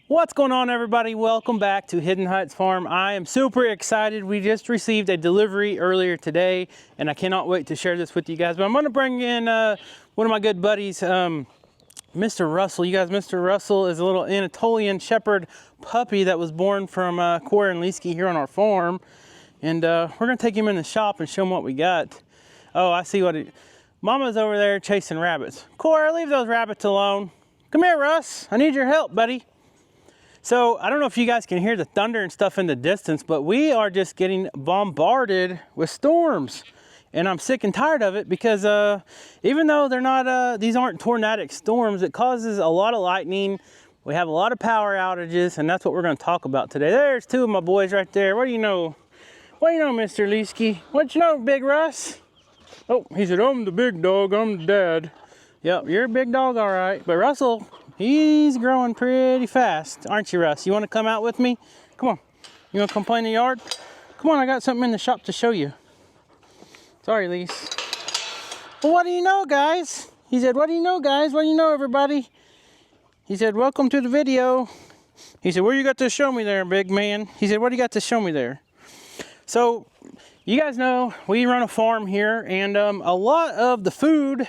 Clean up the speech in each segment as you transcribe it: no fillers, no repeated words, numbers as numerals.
What's going on, everybody? Welcome back to Hidden Heights Farm. I am super excited. We just received a delivery earlier today and I cannot wait to share this with you guys. But I'm going to bring in one of my good buddies, Mr. Russell. You guys, Mr. Russell is a little Anatolian Shepherd puppy that was born from Cora and Leesky here on our farm. And we're going to take him in the shop and show him what we got. Oh, I see what Mama's over there chasing rabbits. Cora, leave those rabbits alone. Come here, Russ. I need your help, buddy. So I don't know if you guys can hear the thunder and stuff in the distance, but we are just getting bombarded with storms. And I'm sick and tired of it because even though they're not, these aren't tornadic storms, it causes a lot of lightning. We have a lot of power outages, and that's what we're going to talk about today. There's two of my boys right there. What do you know? What do you know, Mr. Leesky? What you know, Big Russ? Oh, he said, I'm the big dog, I'm the dad. Yep, you're a big dog, all right. But Russell, he's growing pretty fast, aren't you, Russ? You want to come out with me? Come on. You want to come play in the yard? Come on, I got something in the shop to show you. Sorry, Lise. Well, what do you know, guys? He said, what do you know, guys? What do you know, everybody? He said, welcome to the video. He said, what do you got to show me there, big man? He said, what do you got to show me there? So, you guys know we run a farm here, and a lot of the food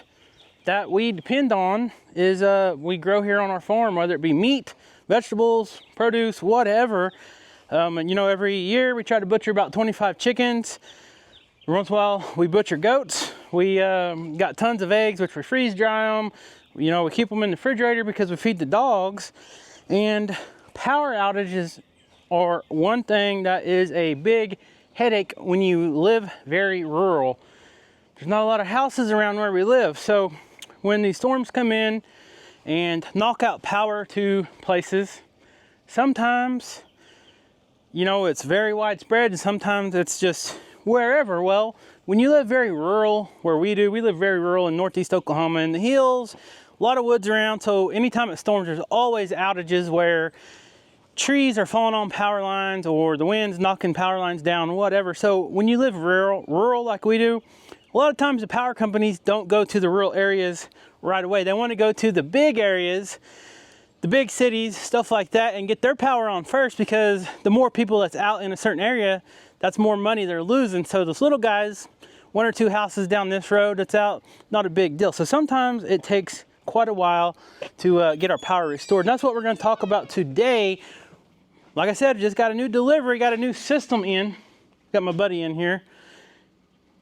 that we depend on is we grow here on our farm, whether it be meat, vegetables, produce, whatever. And you know, every year we try to butcher about 25 chickens. Once in a while we butcher goats. We got tons of eggs, which we freeze dry them. You know, we keep them in the refrigerator because we feed the dogs. And power outages are one thing that is a big headache when you live very rural. There's not a lot of houses around where we live, so when these storms come in and knock out power to places, sometimes, you know, it's very widespread and sometimes it's just wherever. Well, when you live very rural, where we live very rural in northeast Oklahoma in the hills, a lot of woods around, so anytime it storms, there's always outages where trees are falling on power lines or the wind's knocking power lines down, whatever. So when you live rural like we do, a lot of times the power companies don't go to the rural areas right away. They want to go to the big areas, the big cities, stuff like that, and get their power on first, because the more people that's out in a certain area, that's more money they're losing. So those little guys, one or two houses down this road that's out, not a big deal. So sometimes it takes quite a while to get our power restored. And that's what we're going to talk about today. Like I said, just got a new delivery, got a new system in. Got my buddy in here.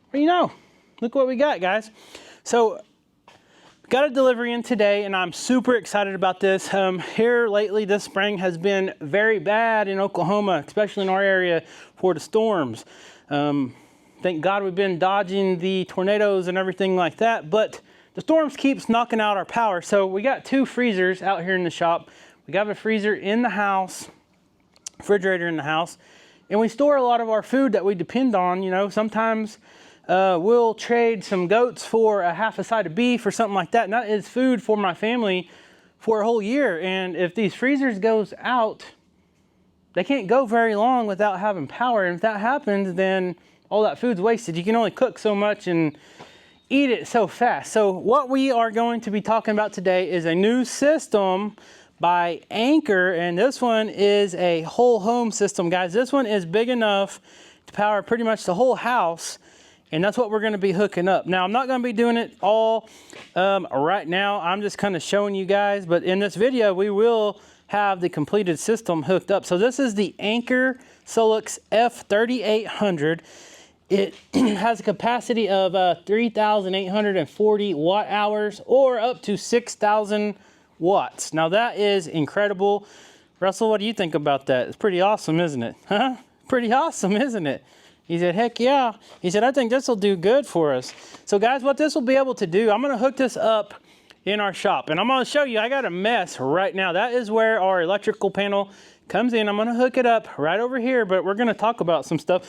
What do you know? Look what we got, guys. So, got a delivery in today, and I'm super excited about this. Here lately, this spring has been very bad in Oklahoma, especially in our area for the storms. Thank God we've been dodging the tornadoes and everything like that, but the storms keeps knocking out our power. So we got two freezers out here in the shop. We got a freezer in the house, refrigerator in the house, and we store a lot of our food that we depend on. You know, sometimes we'll trade some goats for a half a side of beef or something like that. And that is food for my family for a whole year. And if these freezers goes out, they can't go very long without having power. And if that happens, then all that food's wasted. You can only cook so much and eat it so fast. So what we are going to be talking about today is a new system by Anker, and this one is a whole home system, guys. This one is big enough to power pretty much the whole house, and that's what we're going to be hooking up. Now, I'm not going to be doing it all right now. I'm just kind of showing you guys, but in this video, we will have the completed system hooked up. So this is the Anker SOLIX F3800. It has a capacity of 3,840 watt hours or up to 6,000 watts. Now that is incredible. Russell, what do you think about that? It's pretty awesome, isn't it? Huh? Pretty awesome, isn't it? He said, heck yeah. He said, I think this will do good for us. So guys, what this will be able to do, I'm going to hook this up in our shop, and I'm going to show you. I got a mess right now. That is where our electrical panel comes in. I'm going to hook it up right over here, but we're going to talk about some stuff.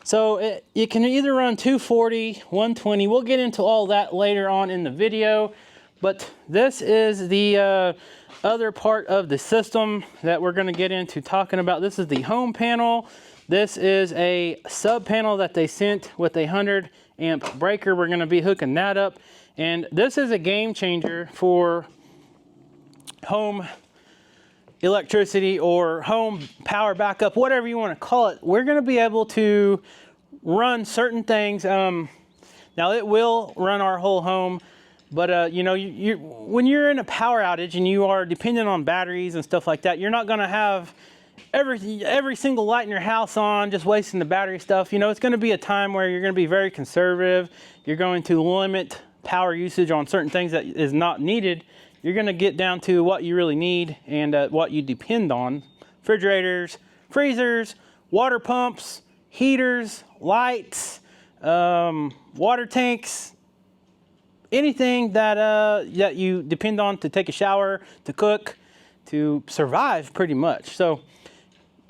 So you can either run 240, 120. We'll get into all that later on in the video. But this is the other part of the system that we're going to get into talking about. This is the home panel. This is a sub panel that they sent with a 100 amp breaker. We're going to be hooking that up. And this is a game changer for home electricity or home power backup, whatever you want to call it, we're going to be able to run certain things. Now it will run our whole home, but you know, when you're in a power outage and you are dependent on batteries and stuff like that, you're not going to have every single light in your house on, just wasting the battery stuff. You know, it's going to be a time where you're going to be very conservative. You're going to limit power usage on certain things that is not needed. You're going to get down to what you really need and what you depend on. Refrigerators, freezers, water pumps, heaters, lights, water tanks, anything that that you depend on to take a shower, to cook, to survive pretty much. So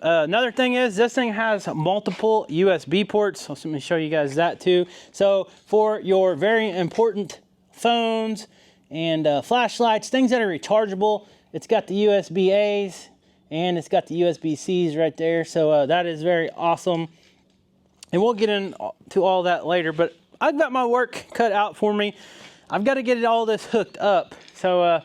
another thing is this thing has multiple USB ports. So let me show you guys that too. So for your very important phones and flashlights, things that are rechargeable, it's got the USB A's and it's got the USB C's right there. So that is very awesome. And we'll get into all that later, but I've got my work cut out for me. I've got to get all this hooked up. So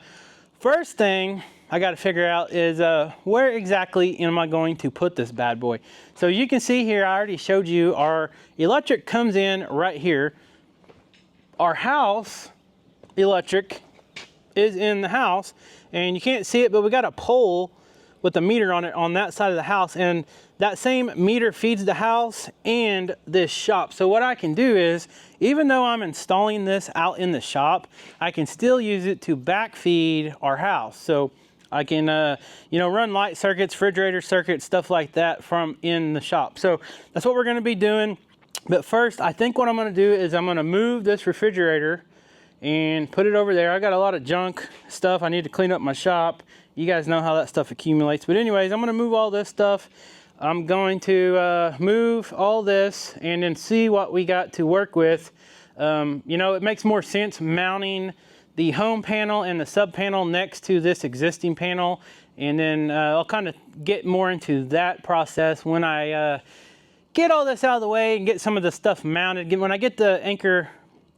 first thing I got to figure out is where exactly am I going to put this bad boy? So you can see here, I already showed you our electric comes in right here. Our house electric is in the house, and you can't see it, but we got a pole with a meter on it on that side of the house, and that same meter feeds the house and this shop. So what I can do is, even though I'm installing this out in the shop, I can still use it to backfeed our house. So I can, you know, run light circuits, refrigerator circuits, stuff like that from in the shop. So that's what we're going to be doing. But first, I think what I'm going to do is I'm going to move this refrigerator and put it over there. I got a lot of junk stuff. I need to clean up my shop. You guys know how that stuff accumulates. But anyways, I'm going to move all this stuff. I'm going to move all this and then see what we got to work with. You know, it makes more sense mounting the home panel and the sub panel next to this existing panel. And then I'll kind of get more into that process when I get all this out of the way and get some of the stuff mounted. When I get the Anker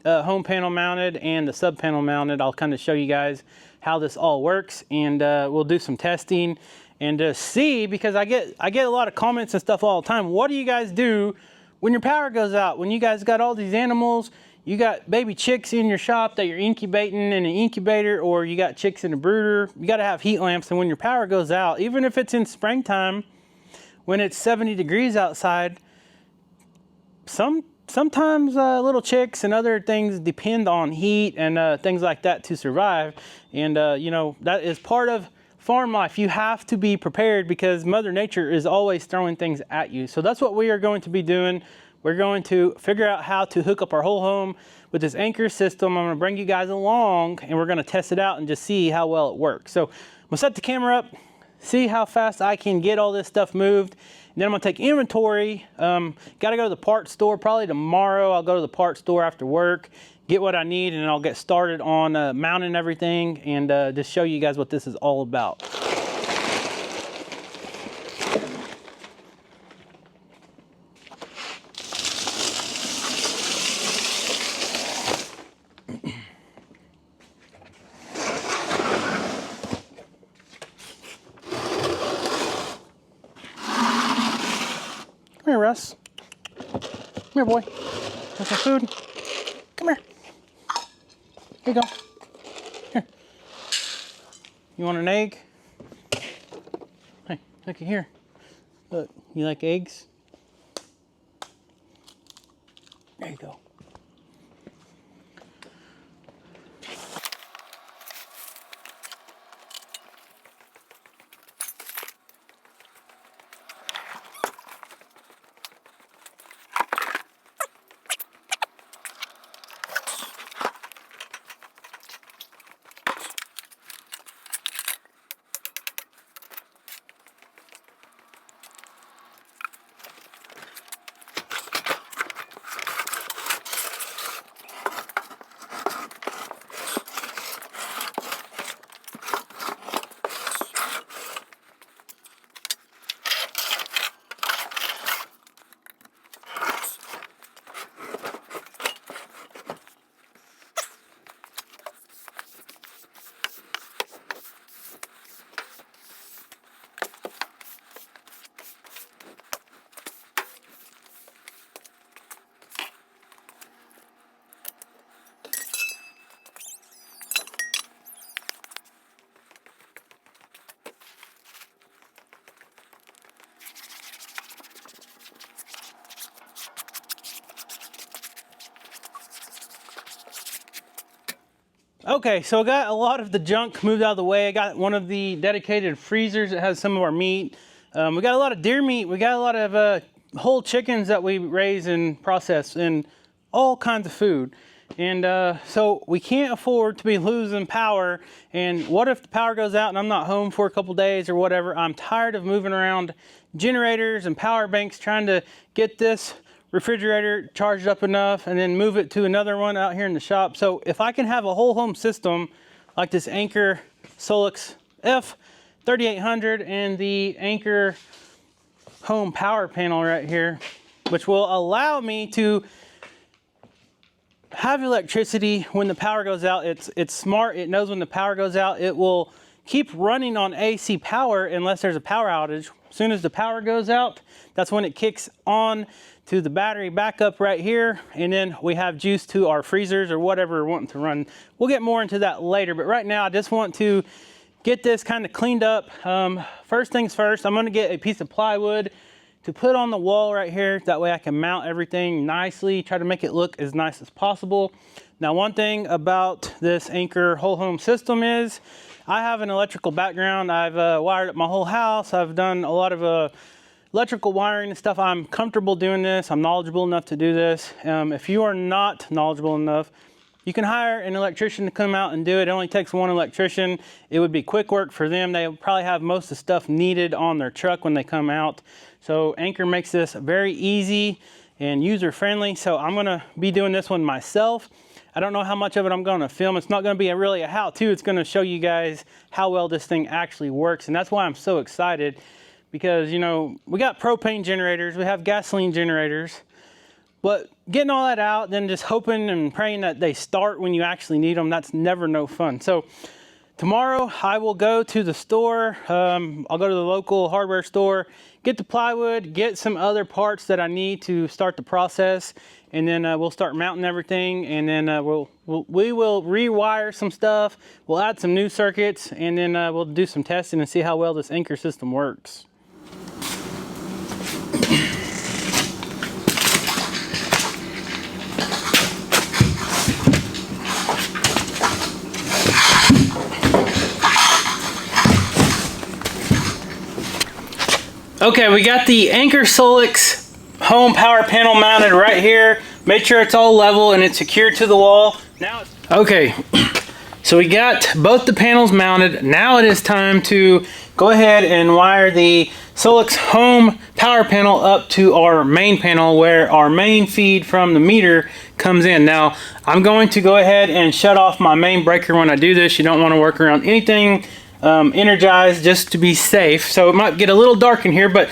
home panel mounted and the sub panel mounted, I'll kind of show you guys how this all works, and we'll do some testing and see, because I get a lot of comments and stuff all the time. What do you guys do when your power goes out? When you guys got all these animals, you got baby chicks in your shop that you're incubating in an incubator, or you got chicks in a brooder, you got to have heat lamps. And when your power goes out, even if it's in springtime, when it's 70 degrees outside, sometimes little chicks and other things depend on heat and things like that to survive. And you know, that is part of farm life. You have to be prepared because Mother Nature is always throwing things at you. So that's what we are going to be doing. We're going to figure out how to hook up our whole home with this Anker system. I'm going to bring you guys along and we're going to test it out and just see how well it works. So I'm going to set the camera up, see how fast I can get all this stuff moved. And then I'm going to take inventory. Got to go to the parts store probably tomorrow. I'll go to the parts store after work, get what I need, and I'll get started on mounting everything and just show you guys what this is all about. Come here, Russ. Come here, boy. Want some food? Come here. Here you go. Here. You want an egg? Hey, look here. Look, you like eggs? There you go. Okay, so I got a lot of the junk moved out of the way. I got one of the dedicated freezers that has some of our meat. We got a lot of deer meat. We got a lot of whole chickens that we raise and process and all kinds of food. And so we can't afford to be losing power. And what if the power goes out and I'm not home for a couple days or whatever? I'm tired of moving around generators and power banks trying to get this refrigerator charged up enough and then move it to another one out here in the shop. So if I can have a whole home system like this Anker SOLIX F3800 and the Anker home power panel right here, which will allow me to have electricity when the power goes out. It's smart. It knows when the power goes out. It will keep running on AC power unless there's a power outage. As soon as the power goes out, that's when it kicks on to the battery backup right here, and then we have juice to our freezers or whatever we're wanting to run. We'll get more into that later, but right now I just want to get this kind of cleaned up. First things first, I'm going to get a piece of plywood to put on the wall right here. That way I can mount everything nicely, try to make it look as nice as possible. Now, one thing about this Anker whole home system is I have an electrical background. I've wired up my whole house. I've done a lot of electrical wiring and stuff. I'm comfortable doing this. I'm knowledgeable enough to do this. If you are not knowledgeable enough, you can hire an electrician to come out and do it. It only takes one electrician. It would be quick work for them. They probably have most of the stuff needed on their truck when they come out. So Anker makes this very easy and user-friendly. So I'm gonna be doing this one myself. I don't know how much of it I'm gonna film. It's not gonna be really a how-to. It's gonna show you guys how well this thing actually works. And that's why I'm so excited. Because, you know, we got propane generators, we have gasoline generators, but getting all that out, then just hoping and praying that they start when you actually need them, that's never no fun. So tomorrow I will go to the store. I'll go to the local hardware store, get the plywood, get some other parts that I need to start the process, and then we'll start mounting everything, and then we will rewire some stuff, we'll add some new circuits, and then we'll do some testing and see how well this Anker system works. Okay, we got the Anker SOLIX home power panel mounted right here. Make sure it's all level and it's secured to the wall. Now, okay, so we got both the panels mounted. Now it is time to go ahead and wire the SOLIX home power panel up to our main panel where our main feed from the meter comes in. Now, I'm going to go ahead and shut off my main breaker when I do this. You don't want to work around anything energized just to be safe. So it might get a little dark in here, but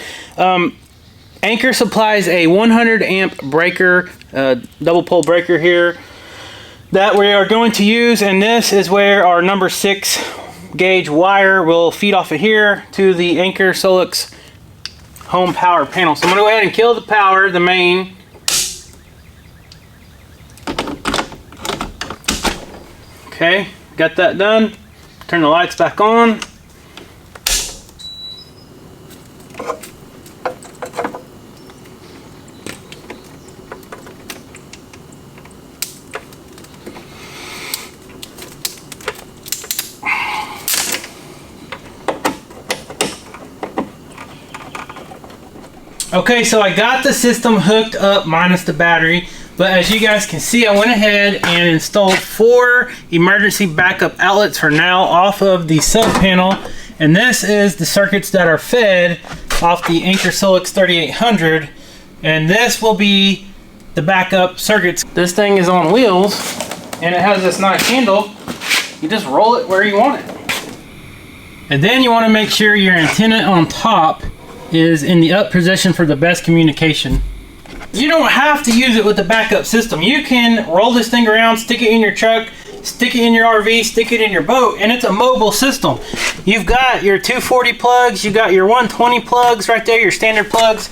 Anker supplies a 100 amp breaker, double pole breaker here that we are going to use, and this is where our number 6 gauge wire will feed off of here to the Anker SOLIX home power panel. So I'm going to go ahead and kill the power, the main. Okay, got that done. Turn the lights back on. Okay, so I got the system hooked up minus the battery, but as you guys can see, I went ahead and installed 4 emergency backup outlets for now off of the sub panel, and this is the circuits that are fed off the Anker SOLIX 3800, and this will be the backup circuits. This thing is on wheels, and it has this nice handle. You just roll it where you want it. And then you want to make sure your antenna on top is in the up position for the best communication. You don't have to use it with the backup system. You can roll this thing around, stick it in your truck, stick it in your RV, stick it in your boat, and it's a mobile system. You've got your 240 plugs, you got your 120 plugs right there, your standard plugs,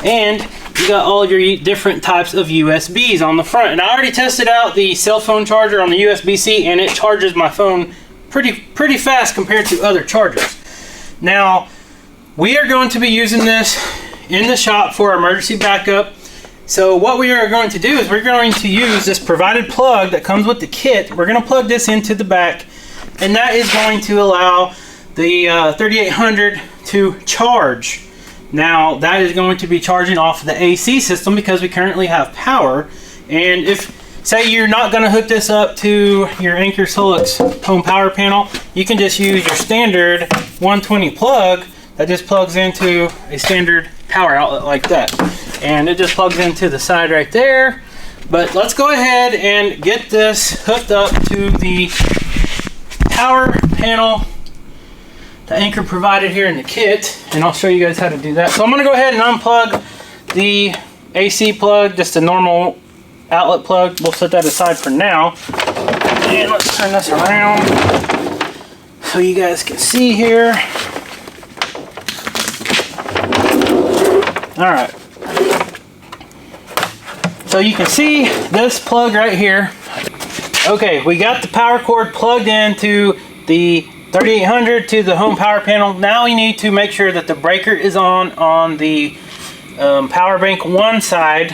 and you got all your different types of USBs on the front. And I already tested out the cell phone charger on the USB-C, and it charges my phone pretty fast compared to other chargers. Now, we are going to be using this in the shop for emergency backup. So what we are going to do is we're going to use this provided plug that comes with the kit. We're going to plug this into the back, and that is going to allow the 3800 to charge. Now that is going to be charging off the AC system because we currently have power. And if, say, you're not going to hook this up to your Anker SOLIX home power panel, you can just use your standard 120 plug that just plugs into a standard power outlet like that. And it just plugs into the side right there. But let's go ahead and get this hooked up to the power panel the Anker provided here in the kit, and I'll show you guys how to do that. So I'm going to go ahead and unplug the AC plug, just a normal outlet plug. We'll set that aside for now. And let's turn this around so you guys can see here. Alright. So you can see this plug right here. Okay, we got the power cord plugged into the 3800 to the home power panel. Now we need to make sure that the breaker is on the power bank one side,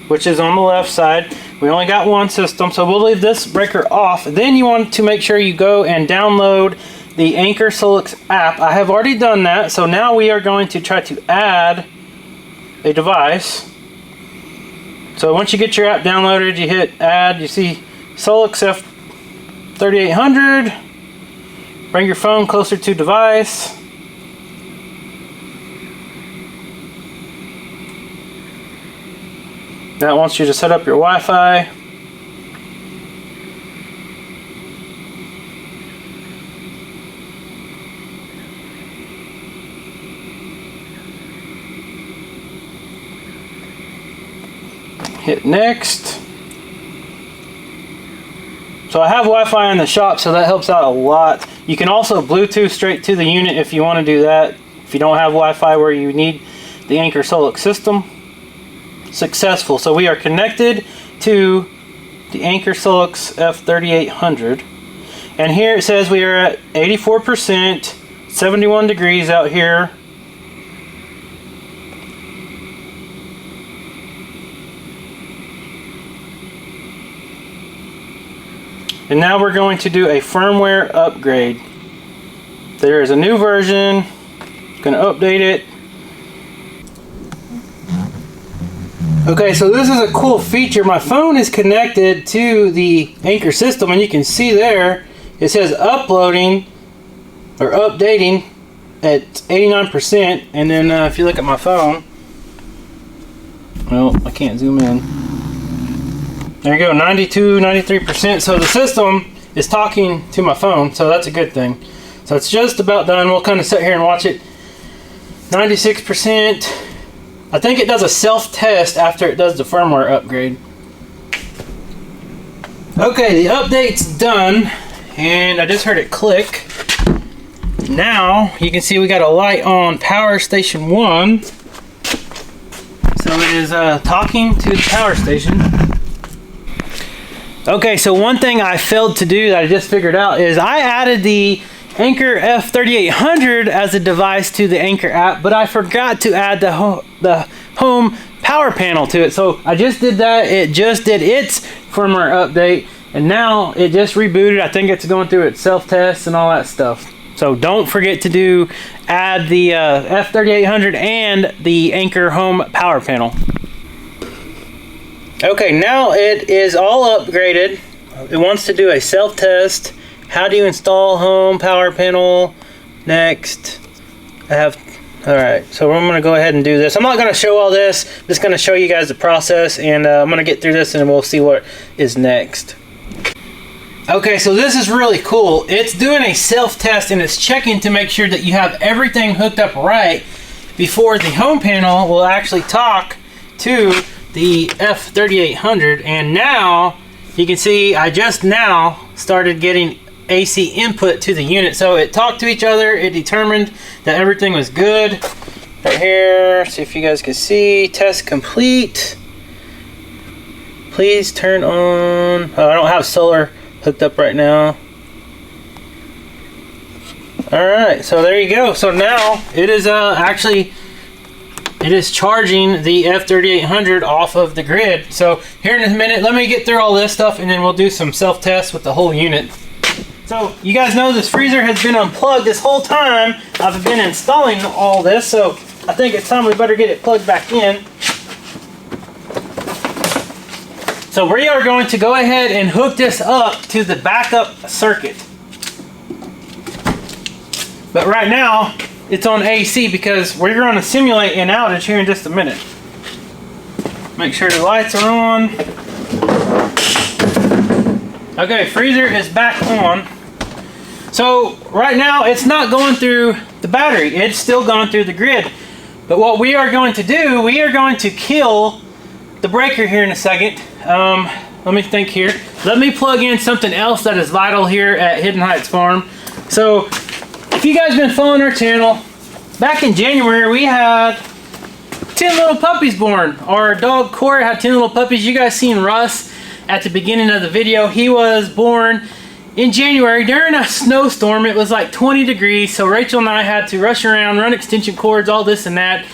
which is on the left side. We only got one system, so we'll leave this breaker off. Then you want to make sure you go and download the Anker SOLIX app. I have already done that, so now we are going to try to add a device. So once you get your app downloaded, you hit add, you see SOLIX F3800. Bring your phone closer to device. That wants you to set up your Wi-Fi. Hit next. So I have Wi-Fi in the shop, so that helps out a lot. You can also Bluetooth straight to the unit if you want to do that. If you don't have Wi-Fi where you need the Anker SOLIX system. Successful. So we are connected to the Anker SOLIX F3800. And here it says we are at 84%, 71 degrees out here. And now we're going to do a firmware upgrade. There is a new version. Going to update it. Okay, so this is a cool feature. My phone is connected to the Anker system, and you can see there it says uploading or updating at 89%. And then if you look at my phone, well, I can't zoom in. There you go, 92, 93%. So the system is talking to my phone, so that's a good thing. So it's just about done. We'll kind of sit here and watch it. 96%. I think it does a self-test after it does the firmware upgrade. Okay, the update's done, and I just heard it click. Now you can see we got a light on power station 1. So it is talking to the power station. Okay, so one thing I failed to do that I just figured out is I added the Anker F3800 as a device to the Anker app, but I forgot to add the home power panel to it. So I just did that. It just did its firmware update, and now it just rebooted. I think it's going through its self-test and all that stuff. So don't forget to add the F3800 and the Anker home power panel. Okay, now it is all upgraded. It wants to do a self-test. How do you install home power panel? Next. Alright, so I'm going to go ahead and do this. I'm not going to show all this. I'm just going to show you guys the process, and I'm going to get through this and we'll see what is next. Okay, so this is really cool. It's doing a self-test, and it's checking to make sure that you have everything hooked up right before the home panel will actually talk to the F3800. And now you can see I just now started getting AC input to the unit. So it talked to each other, it determined that everything was good. Right here, see if you guys can see, test complete. Please turn on, oh, I don't have solar hooked up right now. Alright, so there you go. So now it is actually it is charging the F3800 off of the grid. So here in a minute, let me get through all this stuff and then we'll do some self-tests with the whole unit. So you guys know this freezer has been unplugged this whole time. I've been installing all this, so I think it's time we better get it plugged back in. So we are going to go ahead and hook this up to the backup circuit. But right now, it's on AC because we're going to simulate an outage here in just a minute. Make sure the lights are on. Okay, freezer is back on. So right now it's not going through the battery, it's still going through the grid. But what we are going to do, we are going to kill the breaker here in a second. Let me think here. Let me plug in something else that is vital here at Hidden Heights Farm. So if you guys been following our channel, back in January we had 10 little puppies born. Our dog Corey had 10 little puppies. You guys seen Russ at the beginning of the video. He was born in January during a snowstorm. It was like 20 degrees, so Rachel and I had to rush around, run extension cords, all this and that,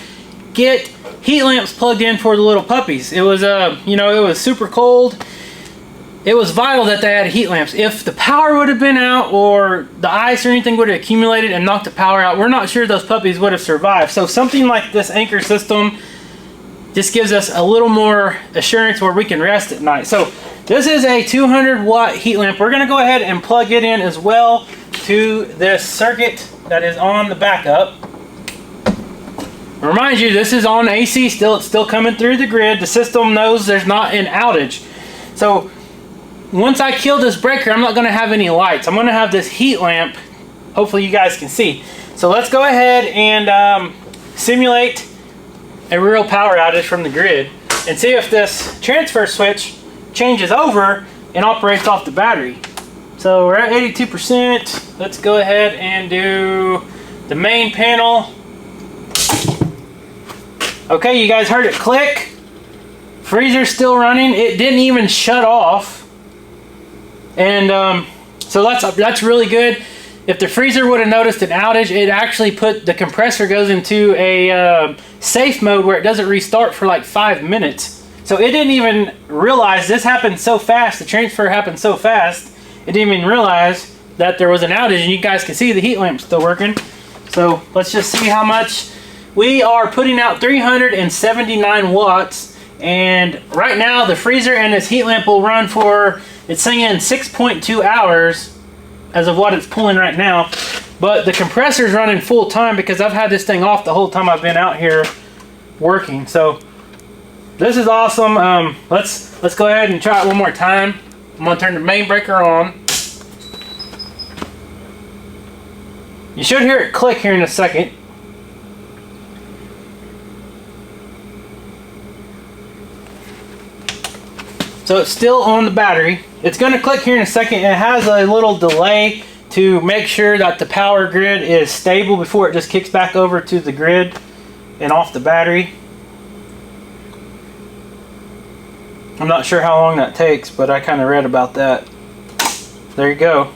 get heat lamps plugged in for the little puppies. It was you know, it was super cold. It was vital that they had heat lamps. If the power would have been out or the ice or anything would have accumulated and knocked the power out, we're not sure those puppies would have survived. So something like this Anker system just gives us a little more assurance where we can rest at night. So this is a 200 watt heat lamp. We're gonna go ahead and plug it in as well to this circuit that is on the backup. Remind you, this is on AC still. It's still coming through the grid. The system knows there's not an outage. So once I kill this breaker, I'm not gonna have any lights. I'm gonna have this heat lamp. Hopefully you guys can see. So let's go ahead and simulate a real power outage from the grid and see if this transfer switch changes over and operates off the battery. So we're at 82%. Let's go ahead and do the main panel. Okay, you guys heard it click. Freezer's still running. It didn't even shut off. And so that's really good. If the freezer would have noticed an outage, it actually put the compressor goes into a safe mode where it doesn't restart for like 5 minutes. So it didn't even realize this happened so fast. The transfer happened so fast. It didn't even realize that there was an outage, and you guys can see the heat lamp's still working. So let's just see how much. We are putting out 379 watts, and right now the freezer and this heat lamp will run for, it's saying 6.2 hours as of what it's pulling right now. But the compressor's running full time because I've had this thing off the whole time I've been out here working. So this is awesome. Let's go ahead and try it one more time. I'm gonna turn the main breaker on. You should hear it click here in a second. So it's still on the battery. It's gonna click here in a second. It has a little delay to make sure that the power grid is stable before it just kicks back over to the grid and off the battery. I'm not sure how long that takes, but I kind of read about that. There you go.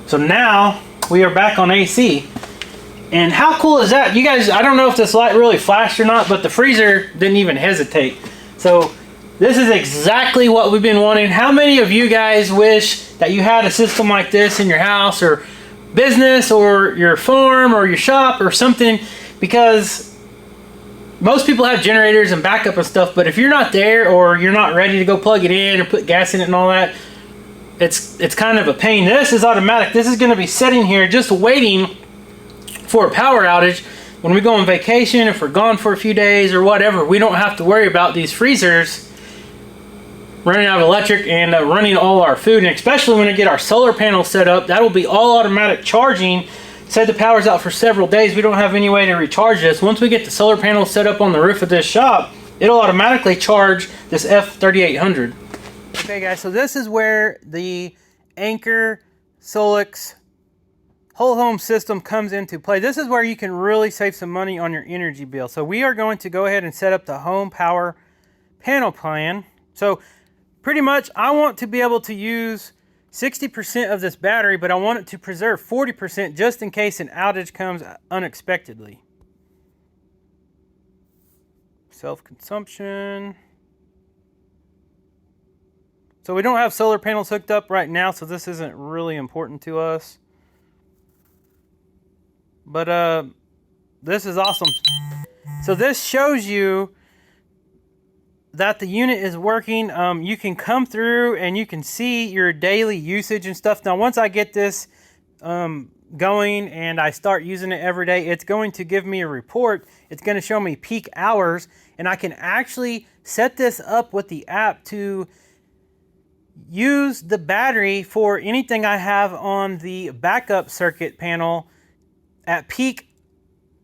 So now we are back on AC. And how cool is that? You guys, I don't know if this light really flashed or not, but the freezer didn't even hesitate. So this is exactly what we've been wanting. How many of you guys wish that you had a system like this in your house or business or your farm or your shop or something? Because most people have generators and backup and stuff, but if you're not there or you're not ready to go plug it in or put gas in it and all that, it's kind of a pain. This is automatic. This is going to be sitting here just waiting for a power outage. When we go on vacation, if we're gone for a few days or whatever, we don't have to worry about these freezers running out of electric and running all our food. And especially when we get our solar panel set up, that will be all automatic charging. Say the power's out for several days, we don't have any way to recharge this. Once we get the solar panel set up on the roof of this shop, it'll automatically charge this F3800. Okay guys, so this is where the Anker SOLIX whole home system comes into play. This is where you can really save some money on your energy bill. So we are going to go ahead and set up the home power panel plan. So pretty much I want to be able to use 60% of this battery, but I want it to preserve 40% just in case an outage comes unexpectedly. Self-consumption. So we don't have solar panels hooked up right now, so this isn't really important to us. But this is awesome. So this shows you that the unit is working. You can come through and you can see your daily usage and stuff. Now, once I get this going and I start using it every day, it's going to give me a report. It's going to show me peak hours, and I can actually set this up with the app to use the battery for anything I have on the backup circuit panel at peak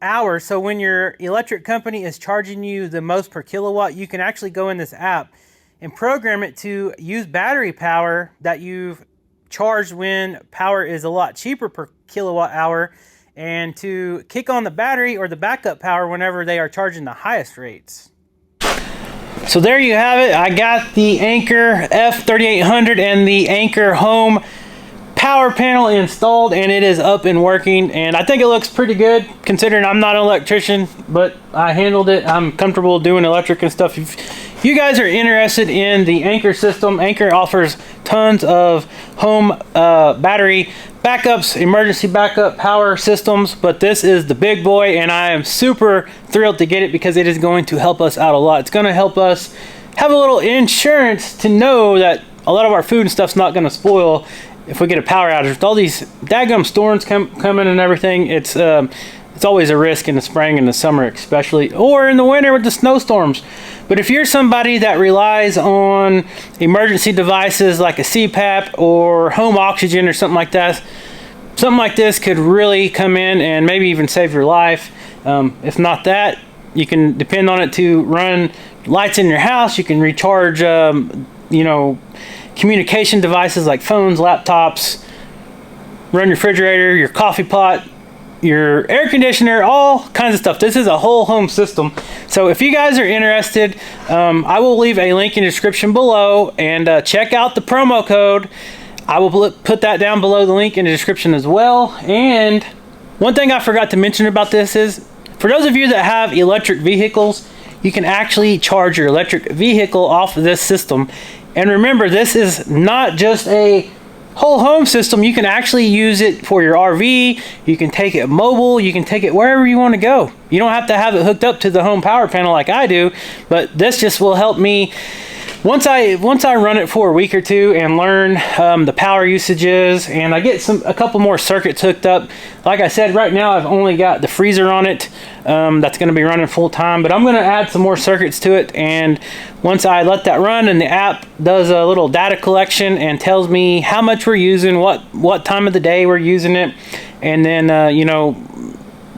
hours. So when your electric company is charging you the most per kilowatt, you can actually go in this app and program it to use battery power that you've charged when power is a lot cheaper per kilowatt hour, and to kick on the battery or the backup power whenever they are charging the highest rates. So there you have it. I got the Anker F3800 and the Anker Home power panel installed, and it is up and working, and I think it looks pretty good considering I'm not an electrician, but I handled it. I'm comfortable doing electric and stuff. If you guys are interested in the Anker system, Anker offers tons of home battery backups, emergency backup power systems, but this is the big boy, and I am super thrilled to get it because it is going to help us out a lot. It's going to help us have a little insurance to know that a lot of our food and stuff's not going to spoil if we get a power outage. With all these daggum storms coming and everything, it's always a risk in the spring and the summer especially, or in the winter with the snowstorms. But if you're somebody that relies on emergency devices like a CPAP or home oxygen or something like that, something like this could really come in and maybe even save your life. If not that, you can depend on it to run lights in your house. You can recharge, communication devices like phones, laptops, run your refrigerator, your coffee pot, your air conditioner, all kinds of stuff. This is a whole home system. So if you guys are interested, I will leave a link in the description below, and check out the promo code. I will put that down below the link in the description as well. And one thing I forgot to mention about this is, for those of you that have electric vehicles, you can actually charge your electric vehicle off of this system. And remember, this is not just a whole home system. You can actually use it for your RV. You can take it mobile. You can take it wherever you want to go. You don't have to have it hooked up to the home power panel like I do, but this just will help me. Once I run it for a week or two and learn the power usages, and I get a couple more circuits hooked up. Like I said, right now I've only got the freezer on it. That's going to be running full time, but I'm going to add some more circuits to it. And once I let that run, and the app does a little data collection and tells me how much we're using, what time of the day we're using it, and then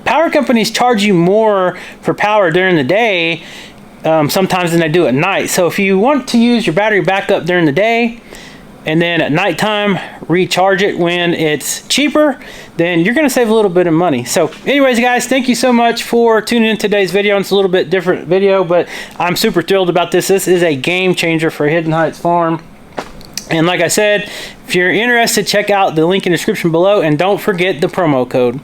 power companies charge you more for power during the day sometimes than they do at night. So if you want to use your battery backup during the day, and then at nighttime recharge it when it's cheaper, then you're going to save a little bit of money. So anyways, guys, thank you so much for tuning in today's video. It's a little bit different video, but I'm super thrilled about this. This is a game changer for Hidden Heights Farm. And like I said, if you're interested, check out the link in the description below, and don't forget the promo code.